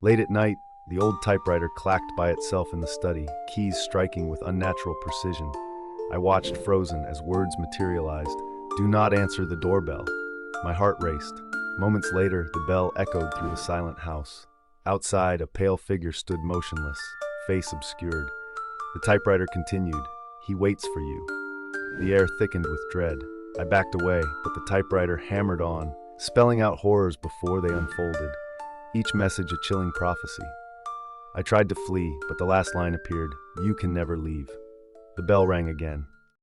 Late at night, the old typewriter clacked by itself in the study, keys striking with unnatural precision. I watched frozen as words materialized. "Do not answer the doorbell." My heart raced. Moments later, the bell echoed through the silent house. Outside, a pale figure stood motionless, face obscured. The typewriter continued, "He waits for you." The air thickened with dread. I backed away, but the typewriter hammered on, spelling out horrors before they unfolded, each message a chilling prophecy. I tried to flee, but the last line appeared, "You can never leave." The bell rang again.